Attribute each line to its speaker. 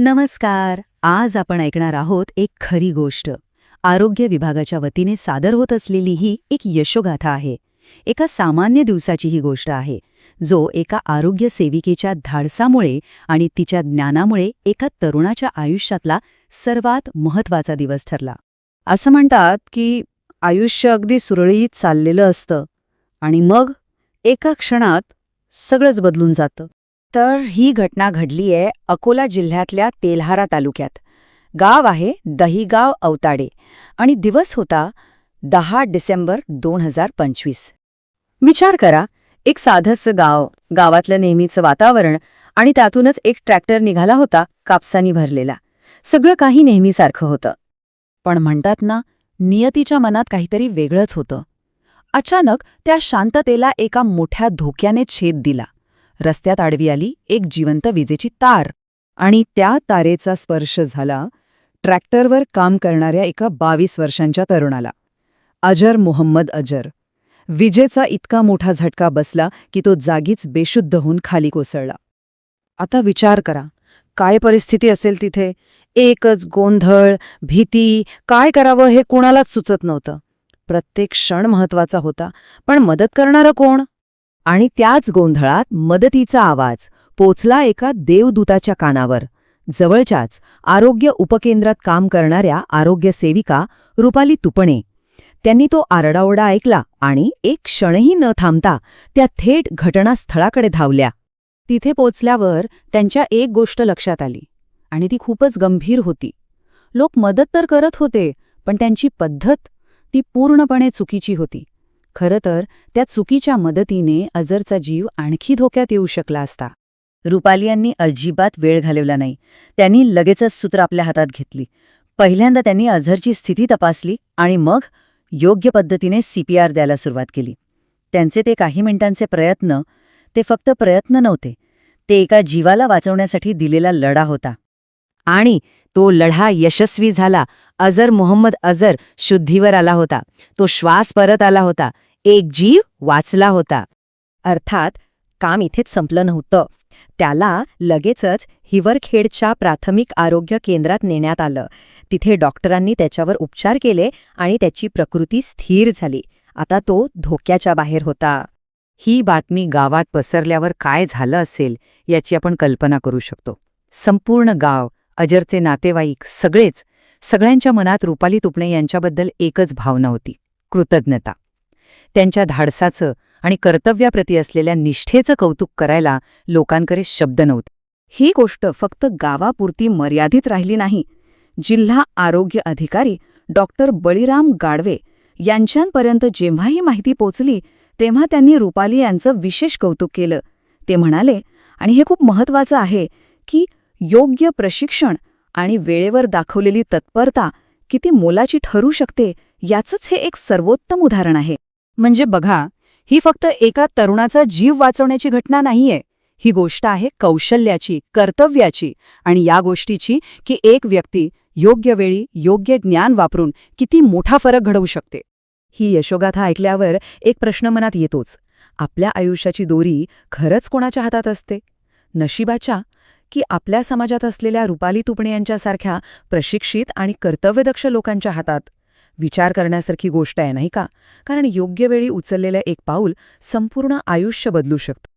Speaker 1: नमस्कार. आज आपण ऐकणार आहोत एक खरी गोष्ट. आरोग्य विभागाच्या वतीने सादर होत असलेली ही एक यशोगाथा आहे. एका सामान्य दिवसाची ही गोष्ट आहे, जो एका आरोग्य सेविकेच्या धाडसामुळे आणि तिच्या ज्ञानामुळे एका तरुणाच्या आयुष्यातला सर्वात महत्त्वाचा दिवस ठरला.
Speaker 2: असं म्हणतात की आयुष्य अगदी सुरळीत चाललेलं असतं आणि मग एका क्षणात सगळंच बदलून जातं. तर ही घटना घडलीये अकोला जिल्ह्यातल्या तेल्हारा तालुक्यात. गाव आहे दहिगाव अवताडे आणि दिवस होता 10 डिसेंबर 2025. विचार करा, एक साधंसं गाव, गावातलं नेहमीचं वातावरण आणि त्यातूनच एक ट्रॅक्टर निघाला होता कापसानी भरलेला. सगळं काही नेहमीसारखं होतं.
Speaker 1: पण म्हणतात ना, नियतीच्या मनात काहीतरी वेगळंच होतं. अचानक त्या शांततेला एका मोठ्या धोक्याने छेद दिला. रस्त्यात आडवी आली एक जिवंत विजेची तार
Speaker 2: आणि त्या तारेचा स्पर्श झाला ट्रॅक्टरवर काम करणाऱ्या एका 22 वर्षांच्या तरुणाला. अजर मोहम्मद अजर. विजेचा इतका मोठा झटका बसला की तो जागीच बेशुद्ध होऊन खाली कोसळला. आता विचार करा, काय परिस्थिती असेल तिथे. एकच गोंधळ, भीती, काय करावं हे कोणालाच सुचत नव्हतं. प्रत्येक क्षण महत्वाचा होता, पण मदत करणारं कोण? आणि त्याच गोंधळात मदतीचा आवाज पोचला एका देवदूताच्या कानावर. जवळच्याच आरोग्य उपकेंद्रात काम करणाऱ्या आरोग्य सेविका रुपाली तुपणे. त्यांनी तो आरडाओरडा ऐकला आणि एक क्षणही न थांबता त्या थेट घटनास्थळाकडे धावल्या. तिथे पोचल्यावर त्यांच्या एक गोष्ट लक्षात आली आणि ती खूपच गंभीर होती. लोक मदत तर करत होते, पण त्यांची पद्धत ती पूर्णपणे चुकीची होती. खरं तर त्या चुकीच्या मदतीने अजरचा जीव आणखी धोक्यात येऊ शकला असता.
Speaker 1: रुपाली यांनी अजिबात वेळ घालवला नाही. त्यांनी लगेचच सूत्र आपल्या हातात घेतली. पहिल्यांदा त्यांनी अझरची स्थिती तपासली आणि मग योग्य पद्धतीने CPR द्यायला सुरुवात केली. त्यांचे ते काही मिनिटांचे प्रयत्न, ते फक्त प्रयत्न नव्हते, ते एका जीवाला वाचवण्यासाठी दिलेला लढा होता.
Speaker 2: आणि तो लढा यशस्वी झाला. अजर मोहम्मद अजर शुद्धीवर आला होता. तो श्वास परत आला होता. एक जीव वाचला होता. अर्थात काम इथेच संपलं नव्हतं. त्याला लगेचच हिवरखेडच्या प्राथमिक आरोग्य केंद्रात नेण्यात आलं. तिथे डॉक्टरांनी त्याच्यावर उपचार केले आणि त्याची प्रकृती स्थिर झाली. आता तो धोक्याच्या बाहेर होता. ही बातमी गावात पसरल्यावर काय झालं असेल याची आपण कल्पना करू शकतो. संपूर्ण गाव, अजरचे नातेवाईक, सगळ्यांच्या मनात रुपाली तुपणे यांच्याबद्दल एकच भावना होती: कृतज्ञता. त्यांच्या धाडसाचं आणि कर्तव्याप्रती असलेल्या निष्ठेचं कौतुक करायला लोकांकडे शब्द नव्हते. ही गोष्ट फक्त गावापुरती मर्यादित राहिली नाही. जिल्हा आरोग्य अधिकारी डॉक्टर बळीराम गाडवे यांच्यापर्यंत जेव्हा ही माहिती पोचली, तेव्हा त्यांनी रुपाली यांचं विशेष कौतुक केलं. ते म्हणाले, आणि हे खूप महत्त्वाचं आहे, की योग्य प्रशिक्षण आणि वेळेवर दाखवलेली तत्परता किती मोलाची ठरू शकते याचंच हे एक सर्वोत्तम उदाहरण आहे. म्हणजे बघा, ही फक्त एका तरुणाचा जीव वाचवण्याची घटना नाहीये. ही गोष्ट आहे कौशल्याची, कर्तव्याची आणि या गोष्टीची की एक व्यक्ती योग्य वेळी योग्य ज्ञान वापरून किती मोठा फरक घडवू शकते. ही यशोगाथा ऐकल्यावर एक प्रश्न मनात येतोच: आपल्या आयुष्याची दोरी खरंच कोणाच्या हातात असते? नशिबाच्या, की आपल्या समाजात असलेल्या रुपाली तुपणे यांच्यासारख्या प्रशिक्षित आणि कर्तव्यदक्ष लोकांच्या हातात? विचार करण्यासारखी गोष्ट आहे, नाही का? कारण योग्य वेळी उचललेलं एक पाऊल संपूर्ण आयुष्य बदलू शकतं.